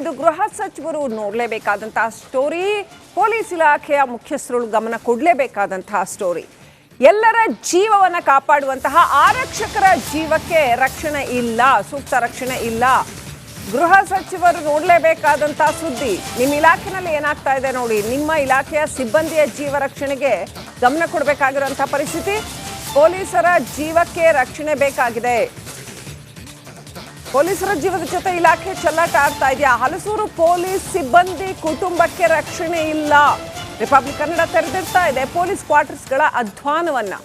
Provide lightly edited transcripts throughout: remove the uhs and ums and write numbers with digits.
ಇದು ಗೃಹ ಸಚಿವರು ನೋಡಲೇಬೇಕಾದಂತಹ ಸ್ಟೋರಿ. ಪೊಲೀಸ್ ಇಲಾಖೆಯ ಮುಖ್ಯಸ್ಥರು ಗಮನ ಕೊಡಲೇಬೇಕಾದಂತಹ ಸ್ಟೋರಿ. ಎಲ್ಲರ ಜೀವವನ್ನು ಕಾಪಾಡುವಂತಹ ಆರಕ್ಷಕರ ಜೀವಕ್ಕೆ ರಕ್ಷಣೆ ಇಲ್ಲ, ಸೂಕ್ತ ರಕ್ಷಣೆ ಇಲ್ಲ. ಗೃಹ ಸಚಿವರು ನೋಡಲೇಬೇಕಾದಂತಹ ಸುದ್ದಿ. ನಿಮ್ಮ ಇಲಾಖೆನಲ್ಲಿ ಏನಾಗ್ತಾ ಇದೆ ನೋಡಿ. ನಿಮ್ಮ ಇಲಾಖೆಯ ಸಿಬ್ಬಂದಿಯ ಜೀವ ರಕ್ಷಣೆಗೆ ಗಮನ ಕೊಡಬೇಕಾಗಿರುವಂತಹ ಪರಿಸ್ಥಿತಿ. ಪೊಲೀಸರ ಜೀವಕ್ಕೆ ರಕ್ಷಣೆ ಬೇಕಾಗಿದೆ. ಪೊಲೀಸರ ಜೀವದ ಜೊತೆ ಇಲಾಖೆ ಚೆಲ್ಲಾಟ ಆಡ್ತಾ ಇದೆಯಾ? ಹಲಸೂರು ಪೊಲೀಸ್ ಸಿಬ್ಬಂದಿ ಕುಟುಂಬಕ್ಕೆ ರಕ್ಷಣೆ ಇಲ್ಲ. ರಿಪಬ್ಲಿಕ್ ಕನ್ನಡ ತೆರೆದಿರ್ತಾ ಇದೆ ಪೊಲೀಸ್ ಕ್ವಾರ್ಟರ್ಸ್ಗಳ ಅಧ್ವಾನವನ್ನ.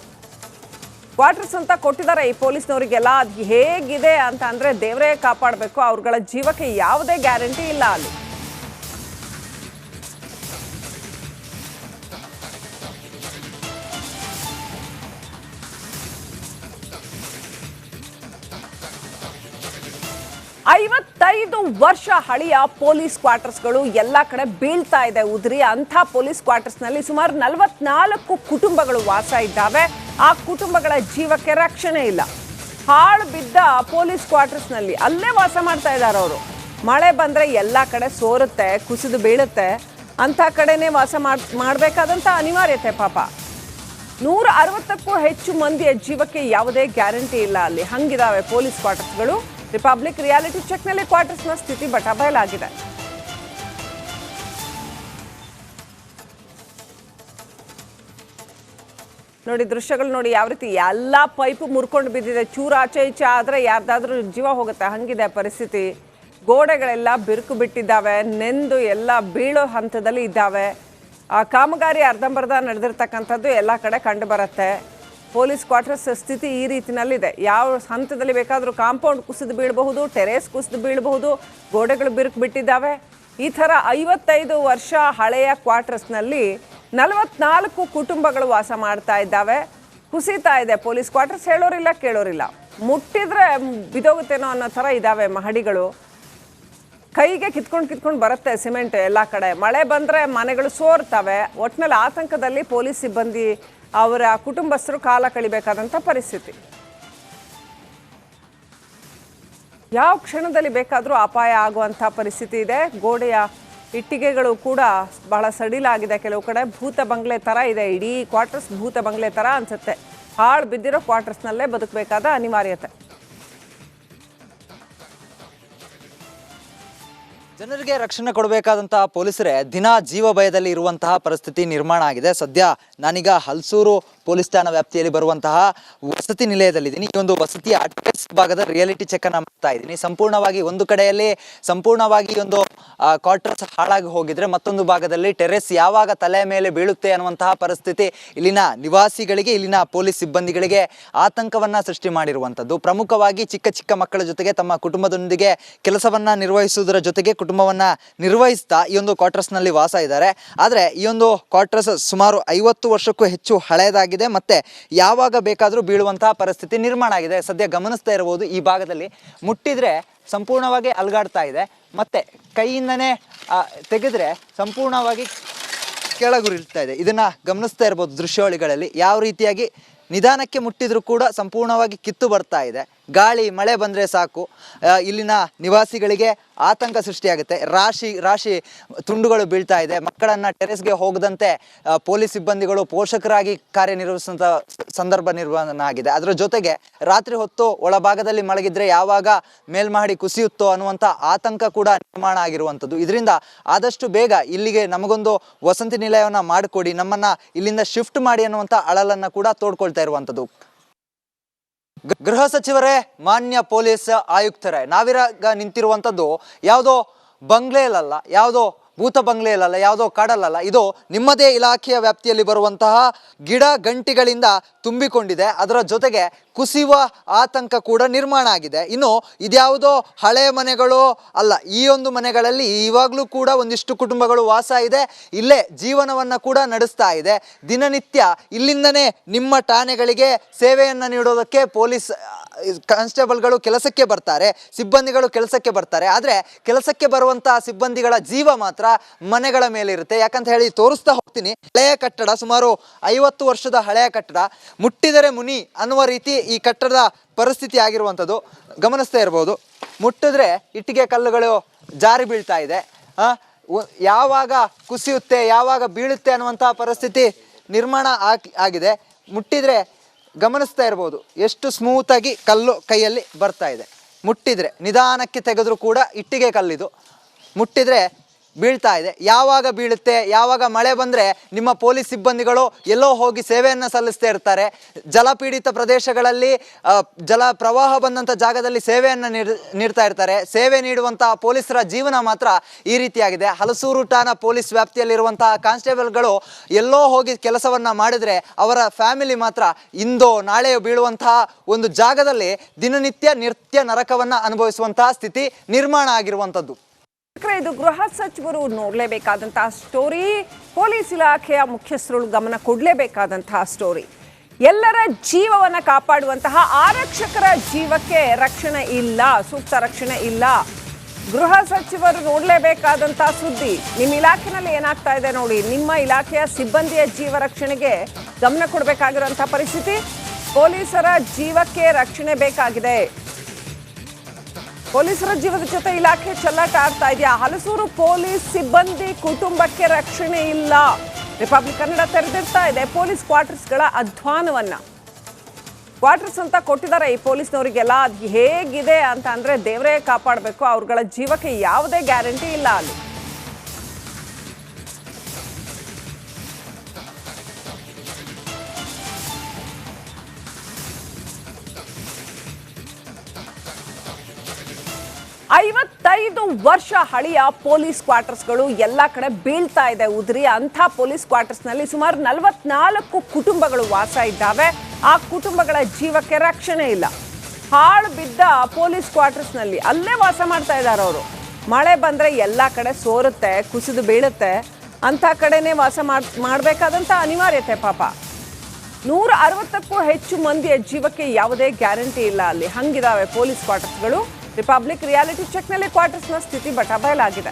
ಕ್ವಾರ್ಟರ್ಸ್ ಅಂತ ಕೊಟ್ಟಿದ್ದಾರೆ ಈ ಪೊಲೀಸ್ನವರಿಗೆಲ್ಲ. ಅದು ಹೇಗಿದೆ ಅಂತ ಅಂದ್ರೆ ದೇವರೇ ಕಾಪಾಡಬೇಕು. ಅವ್ರಗಳ ಜೀವಕ್ಕೆ ಯಾವುದೇ ಗ್ಯಾರಂಟಿ ಇಲ್ಲ ಅಲ್ಲಿ. ಐವತ್ತೈದು ವರ್ಷ ಹಳೆಯ ಪೊಲೀಸ್ ಕ್ವಾರ್ಟರ್ಸ್ಗಳು ಎಲ್ಲ ಕಡೆ ಬೀಳ್ತಾ ಇದೆ ಉದುರಿ. ಅಂಥ ಪೊಲೀಸ್ ಕ್ವಾರ್ಟರ್ಸ್ನಲ್ಲಿ ಸುಮಾರು 44 ಕುಟುಂಬಗಳು ವಾಸ ಇದ್ದಾವೆ. ಆ ಕುಟುಂಬಗಳ ಜೀವಕ್ಕೆ ರಕ್ಷಣೆ ಇಲ್ಲ. ಹಾಳು ಬಿದ್ದ ಪೊಲೀಸ್ ಕ್ವಾರ್ಟರ್ಸ್ನಲ್ಲಿ ಅಲ್ಲೇ ವಾಸ ಮಾಡ್ತಾ ಇದ್ದಾರೆ ಅವರು. ಮಳೆ ಬಂದರೆ ಎಲ್ಲ ಕಡೆ ಸೋರುತ್ತೆ, ಕುಸಿದು ಬೀಳುತ್ತೆ. ಅಂಥ ಕಡೆನೇ ವಾಸ ಮಾಡಬೇಕಾದಂಥ ಅನಿವಾರ್ಯತೆ ಪಾಪ. 160ಕ್ಕೂ ಹೆಚ್ಚು ಮಂದಿಯ ಜೀವಕ್ಕೆ ಯಾವುದೇ ಗ್ಯಾರಂಟಿ ಇಲ್ಲ ಅಲ್ಲಿ. ಹಂಗಿದಾವೆ ಪೊಲೀಸ್ ಕ್ವಾರ್ಟರ್ಸ್ಗಳು. ರಿಪಬ್ಲಿಕ್ ರಿಯಾಲಿಟಿ ಚೆಕ್ನಲ್ಲಿ ಕ್ವಾರ್ಟರ್ಸ್ನ ಸ್ಥಿತಿ ಬಯಲಾಗಿದೆ. ನೋಡಿ ದೃಶ್ಯಗಳು ನೋಡಿ ಯಾವ ರೀತಿ ಎಲ್ಲ ಪೈಪು ಮುರ್ಕೊಂಡು ಬಿದ್ದಿದೆ. ಚೂರು ಆಚೆ ಈಚೆ ಆದರೆ ಯಾರ್ದಾದ್ರೂ ಜೀವ ಹೋಗುತ್ತೆ, ಹಂಗಿದೆ ಪರಿಸ್ಥಿತಿ. ಗೋಡೆಗಳೆಲ್ಲ ಬಿರುಕು ಬಿಟ್ಟಿದ್ದಾವೆ, ನೆಂದು ಎಲ್ಲ ಬೀಳೋ ಹಂತದಲ್ಲಿ ಇದ್ದಾವೆ. ಕಾಮಗಾರಿ ಅರ್ಧಂಬರ್ಧ ನಡೆದಿರ್ತಕ್ಕಂಥದ್ದು ಎಲ್ಲ ಕಡೆ ಕಂಡು ಬರುತ್ತೆ. ಪೊಲೀಸ್ ಕ್ವಾರ್ಟರ್ಸ್ ಸ್ಥಿತಿ ಈ ರೀತಿನಲ್ಲಿದೆ. ಯಾವ ಹಂತದಲ್ಲಿ ಬೇಕಾದರೂ ಕಾಂಪೌಂಡ್ ಕುಸಿದು ಬೀಳಬಹುದು, ಟೆರೇಸ್ ಕುಸಿದು ಬೀಳಬಹುದು, ಗೋಡೆಗಳು ಬಿರುಕು ಬಿಟ್ಟಿದ್ದಾವೆ. ಈ ಥರ 55 ವರ್ಷ ಹಳೆಯ ಕ್ವಾರ್ಟರ್ಸ್ನಲ್ಲಿ 44 ಕುಟುಂಬಗಳು ವಾಸ ಮಾಡ್ತಾ ಇದ್ದಾವೆ. ಕುಸಿತಾ ಇದೆ ಪೊಲೀಸ್ ಕ್ವಾರ್ಟರ್ಸ್. ಹೇಳೋರಿಲ್ಲ ಕೇಳೋರಿಲ್ಲ. ಮುಟ್ಟಿದ್ರೆ ಬಿದೋಗುತ್ತೇನೋ ಅನ್ನೋ ಥರ ಇದ್ದಾವೆ ಮಹಡಿಗಳು. ಕೈಗೆ ಕಿತ್ಕೊಂಡು ಬರುತ್ತೆ ಸಿಮೆಂಟ್ ಎಲ್ಲ ಕಡೆ. ಮಳೆ ಬಂದರೆ ಮನೆಗಳು ಸೋರ್ತವೆ. ಒಟ್ಟಿನಲ್ಲಿ ಆತಂಕದಲ್ಲಿ ಪೊಲೀಸ್ ಸಿಬ್ಬಂದಿ ಅವರ ಕುಟುಂಬಸ್ಥರು ಕಾಲ ಕಳಿಬೇಕಾದಂಥ ಪರಿಸ್ಥಿತಿ. ಯಾವ ಕ್ಷಣದಲ್ಲಿ ಬೇಕಾದರೂ ಅಪಾಯ ಆಗುವಂಥ ಪರಿಸ್ಥಿತಿ ಇದೆ. ಗೋಡೆಯ ಇಟ್ಟಿಗೆಗಳು ಕೂಡ ಬಹಳ ಸಡಿಲಾಗಿದೆ. ಕೆಲವು ಕಡೆ ಭೂತ ಬಂಗ್ಲೆ ಥರ ಇದೆ. ಇಡೀ ಕ್ವಾರ್ಟರ್ಸ್ ಭೂತ ಬಂಗ್ಲೆ ಥರ ಅನಿಸುತ್ತೆ. ಹಾಳು ಬಿದ್ದಿರೋ ಕ್ವಾರ್ಟರ್ಸ್ನಲ್ಲೇ ಬದುಕಬೇಕಾದ ಅನಿವಾರ್ಯತೆ. ಜನರಿಗೆ ರಕ್ಷಣೆ ಕೊಡಬೇಕಾದಂತಹ ಪೊಲೀಸರೇ ದಿನ ಜೀವ ಭಯದಲ್ಲಿ ಇರುವಂತಹ ಪರಿಸ್ಥಿತಿ ನಿರ್ಮಾಣ ಆಗಿದೆ. ಸದ್ಯ ನಾನೀಗ ಹಲಸೂರು ಪೊಲೀಸ್ ಠಾಣಾ ವ್ಯಾಪ್ತಿಯಲ್ಲಿ ಬರುವಂತಹ ವಸತಿ ನಿಲಯದಲ್ಲಿದ್ದೀನಿ. ಈ ಒಂದು ವಸತಿಯ ಅಡ್ರೆಸ್ ಭಾಗದ ರಿಯಾಲಿಟಿ ಚೆಕ್ ಅನ್ನ ಮಾಡ್ತಾ ಇದ್ದೀನಿ. ಸಂಪೂರ್ಣವಾಗಿ ಒಂದು ಕಡೆಯಲ್ಲಿ ಸಂಪೂರ್ಣವಾಗಿ ಒಂದು ಕ್ವಾರ್ಟರ್ಸ್ ಹಾಳಾಗಿ ಹೋಗಿದ್ರೆ, ಮತ್ತೊಂದು ಭಾಗದಲ್ಲಿ ಟೆರೆಸ್ ಯಾವಾಗ ತಲೆ ಮೇಲೆ ಬೀಳುತ್ತೆ ಅನ್ನುವಂತಹ ಪರಿಸ್ಥಿತಿ ಇಲ್ಲಿನ ನಿವಾಸಿಗಳಿಗೆ, ಇಲ್ಲಿನ ಪೊಲೀಸ್ ಸಿಬ್ಬಂದಿಗಳಿಗೆ ಆತಂಕವನ್ನ ಸೃಷ್ಟಿ ಮಾಡಿರುವಂಥದ್ದು. ಪ್ರಮುಖವಾಗಿ ಚಿಕ್ಕ ಚಿಕ್ಕ ಮಕ್ಕಳ ಜೊತೆಗೆ ತಮ್ಮ ಕುಟುಂಬದೊಂದಿಗೆ ಕೆಲಸವನ್ನ ನಿರ್ವಹಿಸುವುದರ ಜೊತೆಗೆ ಕುಟುಂಬವನ್ನ ನಿರ್ವಹಿಸ್ತಾ ಈ ಒಂದು ಕ್ವಾರ್ಟರ್ಸ್ ನಲ್ಲಿ ವಾಸ ಇದ್ದಾರೆ. ಆದ್ರೆ ಈ ಒಂದು ಕ್ವಾರ್ಟರ್ಸ್ ಸುಮಾರು 50 ವರ್ಷಕ್ಕೂ ಹೆಚ್ಚು ಹಳೆಯದಾಗಿದೆ. ಮತ್ತೆ ಯಾವಾಗ ಬೇಕಾದರೂ ಬೀಳುವಂತಹ ಪರಿಸ್ಥಿತಿ ನಿರ್ಮಾಣ ಆಗಿದೆ. ಸದ್ಯ ಗಮನಿಸ್ತಾ ಇರಬಹುದು, ಈ ಭಾಗದಲ್ಲಿ ಮುಟ್ಟಿದ್ರೆ ಸಂಪೂರ್ಣವಾಗಿ ಅಲ್ಗಾಡ್ತಾ ಇದೆ. ಮತ್ತೆ ಕೈಯಿಂದನೇ ತೆಗೆದ್ರೆ ಸಂಪೂರ್ಣವಾಗಿ ಕೆಳಗುರಿಳ್ತಾ ಇದೆ. ಇದನ್ನ ಗಮನಿಸ್ತಾ ಇರಬಹುದು ದೃಶ್ಯಾವಳಿಗಳಲ್ಲಿ. ಯಾವ ರೀತಿಯಾಗಿ ನಿಧಾನಕ್ಕೆ ಮುಟ್ಟಿದ್ರು ಕೂಡ ಸಂಪೂರ್ಣವಾಗಿ ಕಿತ್ತು ಬರ್ತಾ ಇದೆ. ಗಾಳಿ ಮಳೆ ಬಂದರೆ ಸಾಕು ಇಲ್ಲಿನ ನಿವಾಸಿಗಳಿಗೆ ಆತಂಕ ಸೃಷ್ಟಿಯಾಗುತ್ತೆ. ರಾಶಿ ತುಂಡುಗಳು ಬೀಳ್ತಾ ಇದೆ. ಮಕ್ಕಳನ್ನು ಟೆರೆಸ್ಗೆ ಹೋಗದಂತೆ ಪೊಲೀಸ್ ಸಿಬ್ಬಂದಿಗಳು ಪೋಷಕರಾಗಿ ಕಾರ್ಯನಿರ್ವಹಿಸುವಂಥ ಸಂದರ್ಭ ನಿರ್ಮಾಣ ಆಗಿದೆ. ಅದರ ಜೊತೆಗೆ ರಾತ್ರಿ ಹೊತ್ತು ಒಳಭಾಗದಲ್ಲಿ ಮಲಗಿದ್ರೆ ಯಾವಾಗ ಮೇಲ್ಮಹಡಿ ಕುಸಿಯುತ್ತೋ ಅನ್ನುವಂಥ ಆತಂಕ ಕೂಡ ನಿರ್ಮಾಣ ಆಗಿರುವಂಥದ್ದು. ಇದರಿಂದ ಆದಷ್ಟು ಬೇಗ ಇಲ್ಲಿಗೆ ನಮಗೊಂದು ವಸತಿ ನಿಲಯವನ್ನು ಮಾಡಿಕೊಡಿ, ನಮ್ಮನ್ನು ಇಲ್ಲಿಂದ ಶಿಫ್ಟ್ ಮಾಡಿ ಅನ್ನುವಂಥ ಅಳಲನ್ನು ಕೂಡ ತೋಡ್ಕೊಳ್ತಾ ಇರುವಂಥದ್ದು. ಗೃಹ ಸಚಿವರೇ, ಮಾನ್ಯ ಪೊಲೀಸ್ ಆಯುಕ್ತರೇ, ನಾವಿರಾಗ ನಿಂತಿರುವಂಥದ್ದು ಯಾವುದೋ ಬಂಗ್ಲೆಯಲ್ಲ, ಯಾವುದೋ ಭೂತ ಬಂಗ್ಲೆಯಲ್ಲ, ಯಾವುದೋ ಕಾಡಲ್ಲ. ಇದು ನಿಮ್ಮದೇ ಇಲಾಖೆಯ ವ್ಯಾಪ್ತಿಯಲ್ಲಿ ಬರುವಂತಹ ಗಿಡ ಗಂಟಿಗಳಿಂದ ತುಂಬಿಕೊಂಡಿದೆ. ಅದರ ಜೊತೆಗೆ ಕುಸಿಯುವ ಆತಂಕ ಕೂಡ ನಿರ್ಮಾಣ ಆಗಿದೆ. ಇನ್ನು ಇದ್ಯಾವುದೋ ಹಳೆಯ ಮನೆಗಳು ಅಲ್ಲ. ಈ ಒಂದು ಮನೆಗಳಲ್ಲಿ ಇವಾಗಲೂ ಕೂಡ ಒಂದಿಷ್ಟು ಕುಟುಂಬಗಳು ವಾಸ ಇದೆ. ಇಲ್ಲೇ ಜೀವನವನ್ನು ಕೂಡ ನಡೆಸ್ತಾ ಇದೆ. ದಿನನಿತ್ಯ ಇಲ್ಲಿಂದನೇ ನಿಮ್ಮ ಠಾಣೆಗಳಿಗೆ ಸೇವೆಯನ್ನು ನೀಡೋದಕ್ಕೆ ಪೊಲೀಸ್ ಕಾನ್ಸ್ಟೇಬಲ್ಗಳು ಕೆಲಸಕ್ಕೆ ಬರ್ತಾರೆ, ಸಿಬ್ಬಂದಿಗಳು ಕೆಲಸಕ್ಕೆ ಬರ್ತಾರೆ. ಆದರೆ ಕೆಲಸಕ್ಕೆ ಬರುವಂತಹ ಸಿಬ್ಬಂದಿಗಳ ಜೀವ ಮಾತ್ರ ಮನೆಗಳ ಮೇಲೆ ಇರುತ್ತೆ. ಯಾಕಂತ ಹೇಳಿ ತೋರಿಸ್ತಾ ಹೋಗ್ತೀನಿ. ಹಳೆಯ ಕಟ್ಟಡ, ಸುಮಾರು 50 ವರ್ಷದ ಹಳೆಯ ಕಟ್ಟಡ. ಮುಟ್ಟಿದರೆ ಮುನಿ ಅನ್ನುವ ರೀತಿ ಈ ಕಟ್ಟಡದ ಪರಿಸ್ಥಿತಿ ಆಗಿರುವಂಥದ್ದು ಗಮನಿಸ್ತಾ ಇರಬಹುದು. ಮುಟ್ಟಿದ್ರೆ ಇಟ್ಟಿಗೆ ಕಲ್ಲುಗಳು ಜಾರಿ ಬೀಳ್ತಾ ಇದೆ. ಯಾವಾಗ ಕುಸಿಯುತ್ತೆ ಯಾವಾಗ ಬೀಳುತ್ತೆ ಅನ್ನುವಂತಹ ಪರಿಸ್ಥಿತಿ ನಿರ್ಮಾಣ ಆಗಿದೆ. ಮುಟ್ಟಿದ್ರೆ ಗಮನಿಸ್ತಾ ಇರ್ಬೋದು ಎಷ್ಟು ಸ್ಮೂತಾಗಿ ಕಲ್ಲು ಕೈಯಲ್ಲಿ ಬರ್ತಾ ಇದೆ. ಮುಟ್ಟಿದ್ರೆ ನಿಧಾನಕ್ಕೆ ತೆಗೆದ್ರೂ ಕೂಡ ಇಟ್ಟಿಗೆ ಕಲ್ಲಿದು, ಮುಟ್ಟಿದ್ರೆ ಬೀಳ್ತಾ ಇದೆ. ಯಾವಾಗ ಬೀಳುತ್ತೆ, ಯಾವಾಗ ಮಳೆ ಬಂದರೆ ನಿಮ್ಮ ಪೊಲೀಸ್ ಸಿಬ್ಬಂದಿಗಳು ಎಲ್ಲೋ ಹೋಗಿ ಸೇವೆಯನ್ನು ಸಲ್ಲಿಸ್ತಾ ಇರ್ತಾರೆ. ಜಲಪೀಡಿತ ಪ್ರದೇಶಗಳಲ್ಲಿ ಜಲ ಪ್ರವಾಹ ಬಂದಂಥ ಜಾಗದಲ್ಲಿ ಸೇವೆಯನ್ನು ನೀಡ್ತಾ ಇರ್ತಾರೆ. ಸೇವೆ ನೀಡುವಂತಹ ಪೊಲೀಸರ ಜೀವನ ಮಾತ್ರ ಈ ರೀತಿಯಾಗಿದೆ. ಹಲಸೂರು ಠಾಣಾ ಪೊಲೀಸ್ ವ್ಯಾಪ್ತಿಯಲ್ಲಿರುವಂತಹ ಕಾನ್ಸ್ಟೇಬಲ್ಗಳು ಎಲ್ಲೋ ಹೋಗಿ ಕೆಲಸವನ್ನು ಮಾಡಿದರೆ ಅವರ ಫ್ಯಾಮಿಲಿ ಮಾತ್ರ ಇಂದೋ ನಾಳೆಯೋ ಬೀಳುವಂತಹ ಒಂದು ಜಾಗದಲ್ಲಿ ದಿನನಿತ್ಯ ನಿತ್ಯ ನರಕವನ್ನು ಅನುಭವಿಸುವಂತಹ ಸ್ಥಿತಿ ನಿರ್ಮಾಣ ಆಗಿರುವಂಥದ್ದು. ಇದು ಗೃಹ ಸಚಿವರು ನೋಡಲೇಬೇಕಾದಂತಹ ಸ್ಟೋರಿ, ಪೊಲೀಸ್ ಇಲಾಖೆಯ ಮುಖ್ಯಸ್ಥರು ಗಮನ ಕೊಡಲೇಬೇಕಾದಂತಹ ಸ್ಟೋರಿ. ಎಲ್ಲರ ಜೀವವನ್ನು ಕಾಪಾಡುವಂತಹ ಆರಕ್ಷಕರ ಜೀವಕ್ಕೆ ರಕ್ಷಣೆ ಇಲ್ಲ, ಸೂಕ್ತ ರಕ್ಷಣೆ ಇಲ್ಲ. ಗೃಹ ಸಚಿವರು ನೋಡಲೇಬೇಕಾದಂತಹ ಸುದ್ದಿ. ನಿಮ್ಮ ಇಲಾಖೆನಲ್ಲಿ ಏನಾಗ್ತಾ ಇದೆ ನೋಡಿ. ನಿಮ್ಮ ಇಲಾಖೆಯ ಸಿಬ್ಬಂದಿಯ ಜೀವ ರಕ್ಷಣೆಗೆ ಗಮನ ಕೊಡಬೇಕಾಗಿರುವಂತಹ ಪರಿಸ್ಥಿತಿ. ಪೊಲೀಸರ ಜೀವಕ್ಕೆ ರಕ್ಷಣೆ ಬೇಕಾಗಿದೆ. ಪೊಲೀಸರ ಜೀವದ ಜೊತೆ ಇಲಾಖೆ ಚೆಲ್ಲಾಟ ಆಡ್ತಾ ಇದೆಯಾ? ಹಲಸೂರು ಪೊಲೀಸ್ ಸಿಬ್ಬಂದಿ ಕುಟುಂಬಕ್ಕೆ ರಕ್ಷಣೆ ಇಲ್ಲ. ರಿಪಬ್ಲಿಕ್ ಕನ್ನಡ ತೆರೆದಿರ್ತಾ ಇದೆ ಪೊಲೀಸ್ ಕ್ವಾರ್ಟರ್ಸ್ಗಳ ಅಧ್ವಾನವನ್ನ. ಕ್ವಾರ್ಟರ್ಸ್ ಅಂತ ಕೊಟ್ಟಿದ್ದಾರೆ ಈ ಪೊಲೀಸ್ನವರಿಗೆಲ್ಲ. ಅದು ಹೇಗಿದೆ ಅಂತ ಅಂದ್ರೆ ದೇವರೇ ಕಾಪಾಡಬೇಕು. ಅವ್ರಗಳ ಜೀವಕ್ಕೆ ಯಾವುದೇ ಗ್ಯಾರಂಟಿ ಇಲ್ಲ ಅಲ್ಲಿ. ಐವತ್ತೈದು ವರ್ಷ ಹಳೆಯ ಪೊಲೀಸ್ ಕ್ವಾರ್ಟರ್ಸ್ಗಳು ಎಲ್ಲ ಕಡೆ ಬೀಳ್ತಾ ಇದೆ ಉದುರಿ. ಅಂಥ ಪೊಲೀಸ್ ಕ್ವಾರ್ಟರ್ಸ್ನಲ್ಲಿ ಸುಮಾರು 44 ಕುಟುಂಬಗಳು ವಾಸ ಇದ್ದಾವೆ. ಆ ಕುಟುಂಬಗಳ ಜೀವಕ್ಕೆ ರಕ್ಷಣೆ ಇಲ್ಲ. ಹಾಳು ಬಿದ್ದ ಪೊಲೀಸ್ ಕ್ವಾರ್ಟರ್ಸ್ನಲ್ಲಿ ಅಲ್ಲೇ ವಾಸ ಮಾಡ್ತಾ ಇದ್ದಾರೆ ಅವರು. ಮಳೆ ಬಂದರೆ ಎಲ್ಲ ಕಡೆ ಸೋರುತ್ತೆ, ಕುಸಿದು ಬೀಳುತ್ತೆ. ಅಂಥ ಕಡೆನೇ ವಾಸ ಮಾಡಬೇಕಾದಂಥ ಅನಿವಾರ್ಯತೆ ಪಾಪ. 160ಕ್ಕೂ ಹೆಚ್ಚು ಮಂದಿಯ ಜೀವಕ್ಕೆ ಯಾವುದೇ ಗ್ಯಾರಂಟಿ ಇಲ್ಲ ಅಲ್ಲಿ. ಹಂಗಿದಾವೆ ಪೊಲೀಸ್ ಕ್ವಾರ್ಟರ್ಸ್ಗಳು. ರಿಪಬ್ಲಿಕ್ ರಿಯಾಲಿಟಿ ಚೆಕ್ನಲ್ಲಿ ಕ್ವಾರ್ಟರ್ಸ್ನ ಸ್ಥಿತಿ ಬಯಲಾಗಿದೆ.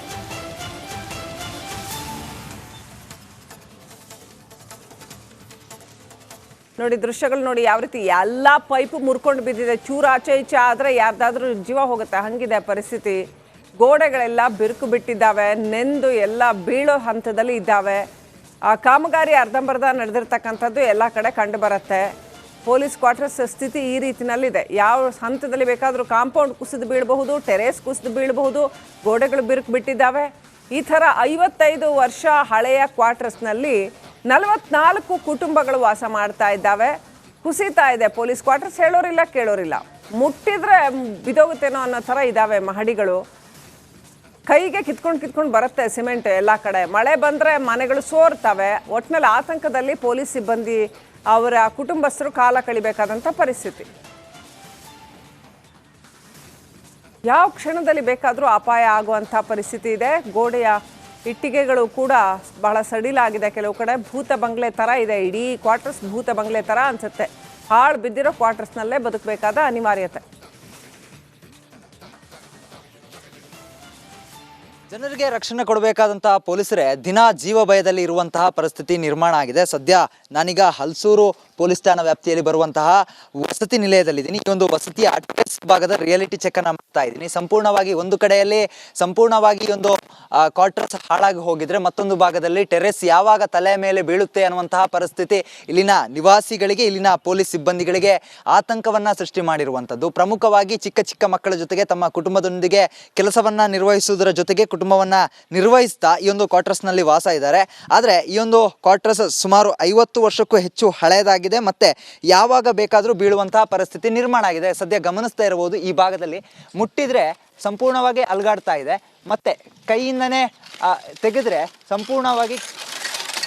ನೋಡಿ ದೃಶ್ಯಗಳು ನೋಡಿ ಯಾವ ರೀತಿ ಎಲ್ಲ ಪೈಪು ಮುರ್ಕೊಂಡು ಬಿದ್ದಿದೆ. ಚೂರು ಆಚೆ ಈಚೆ ಆದರೆ ಯಾರ್ದಾದ್ರೂ ಜೀವ ಹೋಗುತ್ತೆ, ಹಂಗಿದೆ ಪರಿಸ್ಥಿತಿ. ಗೋಡೆಗಳೆಲ್ಲ ಬಿರುಕು ಬಿಟ್ಟಿದ್ದಾವೆ, ನೆಂದು ಎಲ್ಲ ಬೀಳೋ ಹಂತದಲ್ಲಿ ಇದ್ದಾವೆ. ಕಾಮಗಾರಿ ಅರ್ಧಂಬರ್ಧ ನಡೆದಿರ್ತಕ್ಕಂಥದ್ದು ಎಲ್ಲ ಕಡೆ ಕಂಡು ಬರುತ್ತೆ. ಪೊಲೀಸ್ ಕ್ವಾರ್ಟರ್ಸ್ ಸ್ಥಿತಿ ಈ ರೀತಿನಲ್ಲಿದೆ. ಯಾವ ಹಂತದಲ್ಲಿ ಬೇಕಾದರೂ ಕಾಂಪೌಂಡ್ ಕುಸಿದು ಬೀಳಬಹುದು, ಟೆರೇಸ್ ಕುಸಿದು ಬೀಳಬಹುದು, ಗೋಡೆಗಳು ಬಿರುಕು ಬಿಟ್ಟಿದ್ದಾವೆ. ಈ ಥರ 55 ವರ್ಷ ಹಳೆಯ ಕ್ವಾರ್ಟರ್ಸ್ನಲ್ಲಿ 44 ಕುಟುಂಬಗಳು ವಾಸ ಮಾಡ್ತಾ ಇದ್ದಾವೆ. ಕುಸಿತಾ ಇದೆ ಪೊಲೀಸ್ ಕ್ವಾರ್ಟರ್ಸ್. ಹೇಳೋರಿಲ್ಲ ಕೇಳೋರಿಲ್ಲ. ಮುಟ್ಟಿದ್ರೆ ಬಿದೋಗುತ್ತೇನೋ ಅನ್ನೋ ಥರ ಇದ್ದಾವೆ ಮಹಡಿಗಳು. ಕೈಗೆ ಕಿತ್ಕೊಂಡು ಬರುತ್ತೆ ಸಿಮೆಂಟ್ ಎಲ್ಲ ಕಡೆ. ಮಳೆ ಬಂದರೆ ಮನೆಗಳು ಸೋರ್ತವೆ. ಒಟ್ಟಿನಲ್ಲಿ ಆತಂಕದಲ್ಲಿ ಪೊಲೀಸ್ ಸಿಬ್ಬಂದಿ ಅವರ ಕುಟುಂಬಸ್ಥರು ಕಾಲ ಕಳಿಬೇಕಾದಂಥ ಪರಿಸ್ಥಿತಿ. ಯಾವ ಕ್ಷಣದಲ್ಲಿ ಬೇಕಾದರೂ ಅಪಾಯ ಆಗುವಂಥ ಪರಿಸ್ಥಿತಿ ಇದೆ. ಗೋಡೆಯ ಇಟ್ಟಿಗೆಗಳು ಕೂಡ ಬಹಳ ಸಡಿಲಾಗಿದೆ. ಕೆಲವು ಕಡೆ ಭೂತ ಬಂಗ್ಲೆ ಥರ ಇದೆ. ಇಡೀ ಕ್ವಾರ್ಟರ್ಸ್ ಭೂತ ಬಂಗ್ಲೆ ಥರ ಅನಿಸುತ್ತೆ. ಹಾಳು ಬಿದ್ದಿರೋ ಕ್ವಾರ್ಟರ್ಸ್ನಲ್ಲೇ ಬದುಕಬೇಕಾದ ಅನಿವಾರ್ಯತೆ. ಜನರಿಗೆ ರಕ್ಷಣೆ ಕೊಡಬೇಕಾದಂತಹ ಪೊಲೀಸರೇ ದಿನ ಜೀವ ಭಯದಲ್ಲಿ ಇರುವಂತಹ ಪರಿಸ್ಥಿತಿ ನಿರ್ಮಾಣ ಆಗಿದೆ. ಸದ್ಯ ನಾನೀಗ ಹಲಸೂರು ಪೊಲೀಸ್ ಠಾಣಾ ವ್ಯಾಪ್ತಿಯಲ್ಲಿ ಬರುವಂತಹ ವಸತಿ ನಿಲಯದಲ್ಲಿದ್ದೀನಿ. ಈ ಒಂದು ವಸತಿಯ ಅಡ್ರೆಸ್ ಭಾಗದ ರಿಯಾಲಿಟಿ ಚೆಕ್ ಅನ್ನ ಮಾಡ್ತಾ ಇದ್ದೀನಿ. ಸಂಪೂರ್ಣವಾಗಿ ಒಂದು ಕಡೆಯಲ್ಲಿ ಸಂಪೂರ್ಣವಾಗಿ ಒಂದು ಕ್ವಾರ್ಟರ್ಸ್ ಹಾಳಾಗಿ ಹೋಗಿದ್ರೆ, ಮತ್ತೊಂದು ಭಾಗದಲ್ಲಿ ಟೆರೆಸ್ ಯಾವಾಗ ತಲೆ ಮೇಲೆ ಬೀಳುತ್ತೆ ಅನ್ನುವಂತಹ ಪರಿಸ್ಥಿತಿ ಇಲ್ಲಿನ ನಿವಾಸಿಗಳಿಗೆ, ಇಲ್ಲಿನ ಪೊಲೀಸ್ ಸಿಬ್ಬಂದಿಗಳಿಗೆ ಆತಂಕವನ್ನ ಸೃಷ್ಟಿ ಮಾಡಿರುವಂಥದ್ದು. ಪ್ರಮುಖವಾಗಿ ಚಿಕ್ಕ ಚಿಕ್ಕ ಮಕ್ಕಳ ಜೊತೆಗೆ ತಮ್ಮ ಕುಟುಂಬದೊಂದಿಗೆ ಕೆಲಸವನ್ನ ನಿರ್ವಹಿಸುವುದರ ಜೊತೆಗೆ ಕುಟುಂಬವನ್ನ ನಿರ್ವಹಿಸ್ತಾ ಈ ಒಂದು ಕ್ವಾರ್ಟರ್ಸ್ನಲ್ಲಿ ವಾಸ ಇದ್ದಾರೆ. ಆದರೆ ಈ ಒಂದು ಕ್ವಾರ್ಟರ್ಸ್ ಸುಮಾರು 50 ವರ್ಷಕ್ಕೂ ಹೆಚ್ಚು ಹಳೆಯದಾಗಿದೆ. ಮತ್ತೆ ಯಾವಾಗ ಬೇಕಾದರೂ ಬೀಳುವಂತಹ ಪರಿಸ್ಥಿತಿ ನಿರ್ಮಾಣ ಆಗಿದೆ. ಸದ್ಯ ಗಮನಿಸ್ತಾ ಇರಬಹುದು, ಈ ಭಾಗದಲ್ಲಿ ಮುಟ್ಟಿದ್ರೆ ಸಂಪೂರ್ಣವಾಗಿ ಅಲ್ಗಾಡ್ತಾ ಇದೆ. ಮತ್ತೆ ಕೈಯಿಂದನೇ ತೆಗೆದ್ರೆ ಸಂಪೂರ್ಣವಾಗಿ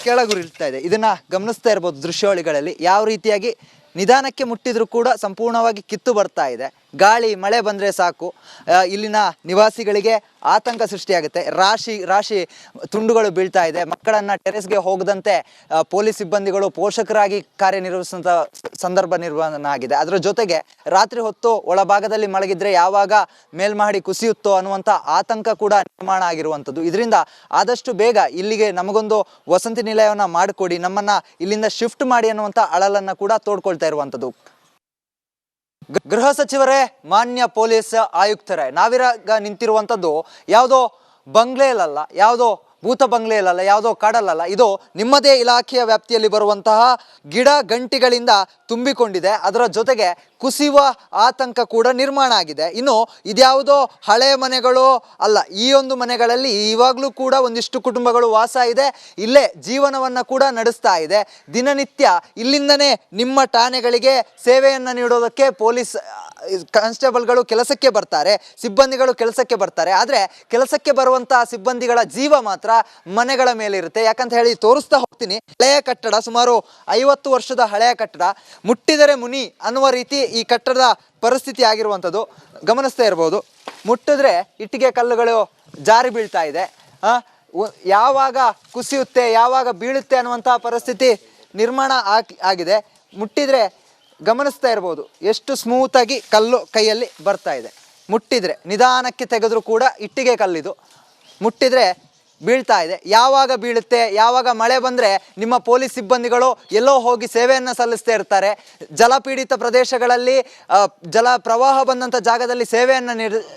ಕೆಳಗುರಿಳ್ತಾ ಇದೆ. ಇದನ್ನ ಗಮನಿಸ್ತಾ ಇರಬಹುದು ದೃಶ್ಯಾವಳಿಗಳಲ್ಲಿ. ಯಾವ ರೀತಿಯಾಗಿ ನಿಧಾನಕ್ಕೆ ಮುಟ್ಟಿದ್ರು ಕೂಡ ಸಂಪೂರ್ಣವಾಗಿ ಕಿತ್ತು ಬರ್ತಾ ಇದೆ. ಗಾಳಿ ಮಳೆ ಬಂದರೆ ಸಾಕು ಇಲ್ಲಿನ ನಿವಾಸಿಗಳಿಗೆ ಆತಂಕ ಸೃಷ್ಟಿಯಾಗುತ್ತೆ. ರಾಶಿ ತುಂಡುಗಳು ಬೀಳ್ತಾ ಇದೆ. ಮಕ್ಕಳನ್ನು ಟೆರೆಸ್ಗೆ ಹೋಗದಂತೆ ಪೊಲೀಸ್ ಸಿಬ್ಬಂದಿಗಳು ಪೋಷಕರಾಗಿ ಕಾರ್ಯನಿರ್ವಹಿಸುವಂಥ ಸಂದರ್ಭ ನಿರ್ಮಾಣ ಆಗಿದೆ. ಅದರ ಜೊತೆಗೆ ರಾತ್ರಿ ಹೊತ್ತು ಒಳಭಾಗದಲ್ಲಿ ಮಲಗಿದ್ರೆ ಯಾವಾಗ ಮೇಲ್ಮಹಡಿ ಕುಸಿಯುತ್ತೋ ಅನ್ನುವಂಥ ಆತಂಕ ಕೂಡ ನಿರ್ಮಾಣ ಆಗಿರುವಂಥದ್ದು. ಇದರಿಂದ ಆದಷ್ಟು ಬೇಗ ಇಲ್ಲಿಗೆ ನಮಗೊಂದು ವಸತಿ ನಿಲಯವನ್ನು ಮಾಡಿಕೊಡಿ, ನಮ್ಮನ್ನು ಇಲ್ಲಿಂದ ಶಿಫ್ಟ್ ಮಾಡಿ ಅನ್ನುವಂಥ ಅಳಲನ್ನು ಕೂಡ ತೋಡ್ಕೊಳ್ತಾ ಇರುವಂಥದ್ದು. ಗೃಹ ಸಚಿವರೇ, ಮಾನ್ಯ ಪೊಲೀಸ್ ಆಯುಕ್ತರೇ, ನಾವಿರಾಗ ನಿಂತಿರುವಂಥದ್ದು ಯಾವುದೋ ಬಂಗ್ಲೆಯಲ್ಲ, ಯಾವುದೋ ಭೂತ ಬಂಗ್ಲೆಯಲ್ಲ, ಯಾವುದೋ ಕಾಡಲ್ಲ, ಇದು ನಿಮ್ಮದೇ ಇಲಾಖೆಯ ವ್ಯಾಪ್ತಿಯಲ್ಲಿ ಬರುವಂತಹ ಗಿಡ ಗಂಟಿಗಳಿಂದ ತುಂಬಿಕೊಂಡಿದೆ. ಅದರ ಜೊತೆಗೆ ಕುಸಿಯುವ ಆತಂಕ ಕೂಡ ನಿರ್ಮಾಣ ಆಗಿದೆ. ಇನ್ನು ಇದ್ಯಾವುದೋ ಹಳೆಯ ಮನೆಗಳು ಅಲ್ಲ, ಈ ಒಂದು ಮನೆಗಳಲ್ಲಿ ಇವಾಗಲೂ ಕೂಡ ಒಂದಿಷ್ಟು ಕುಟುಂಬಗಳು ವಾಸ ಇದೆ, ಇಲ್ಲೇ ಜೀವನವನ್ನು ಕೂಡ ನಡೆಸ್ತಾ ಇದೆ. ದಿನನಿತ್ಯ ಇಲ್ಲಿಂದನೇ ನಿಮ್ಮ ಠಾಣೆಗಳಿಗೆ ಸೇವೆಯನ್ನು ನೀಡೋದಕ್ಕೆ ಪೊಲೀಸ್ ಕಾನ್ಸ್ಟೇಬಲ್ಗಳು ಕೆಲಸಕ್ಕೆ ಬರ್ತಾರೆ, ಸಿಬ್ಬಂದಿಗಳು ಕೆಲಸಕ್ಕೆ ಬರ್ತಾರೆ. ಆದರೆ ಕೆಲಸಕ್ಕೆ ಬರುವಂತಹ ಸಿಬ್ಬಂದಿಗಳ ಜೀವ ಮಾತ್ರ ಮನೆಗಳ ಮೇಲೆ ಇರುತ್ತೆ. ಯಾಕಂತ ಹೇಳಿ ತೋರಿಸ್ತಾ ಹೋಗ್ತೀನಿ. ಹಳೆಯ ಕಟ್ಟಡ, ಸುಮಾರು 50 ವರ್ಷದ ಹಳೆಯ ಕಟ್ಟಡ, ಮುಟ್ಟಿದರೆ ಮುನಿ ಅನ್ನುವ ರೀತಿ ಈ ಕಟ್ಟಡದ ಪರಿಸ್ಥಿತಿ ಆಗಿರುವಂಥದ್ದು ಗಮನಿಸ್ತಾ ಇರ್ಬೋದು. ಮುಟ್ಟಿದ್ರೆ ಇಟ್ಟಿಗೆ ಕಲ್ಲುಗಳು ಜಾರಿ ಬೀಳ್ತಾ ಇದೆ. ಯಾವಾಗ ಕುಸಿಯುತ್ತೆ, ಯಾವಾಗ ಬೀಳುತ್ತೆ ಅನ್ನುವಂತಹ ಪರಿಸ್ಥಿತಿ ನಿರ್ಮಾಣ ಆಗಿದೆ. ಮುಟ್ಟಿದ್ರೆ ಗಮನಿಸ್ತಾ ಇರ್ಬೋದು ಎಷ್ಟು ಸ್ಮೂತಾಗಿ ಕಲ್ಲು ಕೈಯಲ್ಲಿ ಬರ್ತಾ ಇದೆ. ಮುಟ್ಟಿದ್ರೆ ನಿಧಾನಕ್ಕೆ ತೆಗೆದ್ರೂ ಕೂಡ ಇಟ್ಟಿಗೆ ಕಲ್ಲಿದು, ಮುಟ್ಟಿದ್ರೆ ಬೀಳ್ತಾ ಇದೆ. ಯಾವಾಗ ಬೀಳುತ್ತೆ, ಯಾವಾಗ ಮಳೆ ಬಂದರೆ ನಿಮ್ಮ ಪೊಲೀಸ್ ಸಿಬ್ಬಂದಿಗಳು ಎಲ್ಲೋ ಹೋಗಿ ಸೇವೆಯನ್ನು ಸಲ್ಲಿಸ್ತಾ ಇರ್ತಾರೆ. ಜಲಪೀಡಿತ ಪ್ರದೇಶಗಳಲ್ಲಿ ಜಲ ಪ್ರವಾಹ ಬಂದಂಥ ಜಾಗದಲ್ಲಿ ಸೇವೆಯನ್ನು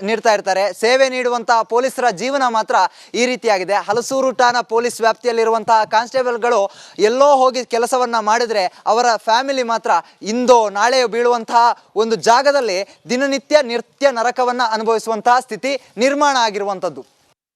ನೀಡ್ತಾ ಇರ್ತಾರೆ. ಸೇವೆ ನೀಡುವಂತಹ ಪೊಲೀಸರ ಜೀವನ ಮಾತ್ರ ಈ ರೀತಿಯಾಗಿದೆ. ಹಲಸೂರು ಠಾಣಾ ಪೊಲೀಸ್ ವ್ಯಾಪ್ತಿಯಲ್ಲಿರುವಂತಹ ಕಾನ್ಸ್ಟೇಬಲ್ಗಳು ಎಲ್ಲೋ ಹೋಗಿ ಕೆಲಸವನ್ನು ಮಾಡಿದರೆ ಅವರ ಫ್ಯಾಮಿಲಿ ಮಾತ್ರ ಇಂದೋ ನಾಳೆಯೋ ಬೀಳುವಂತಹ ಒಂದು ಜಾಗದಲ್ಲಿ ದಿನನಿತ್ಯ ನರಕವನ್ನು ಅನುಭವಿಸುವಂತಹ ಸ್ಥಿತಿ ನಿರ್ಮಾಣ ಆಗಿರುವಂಥದ್ದು.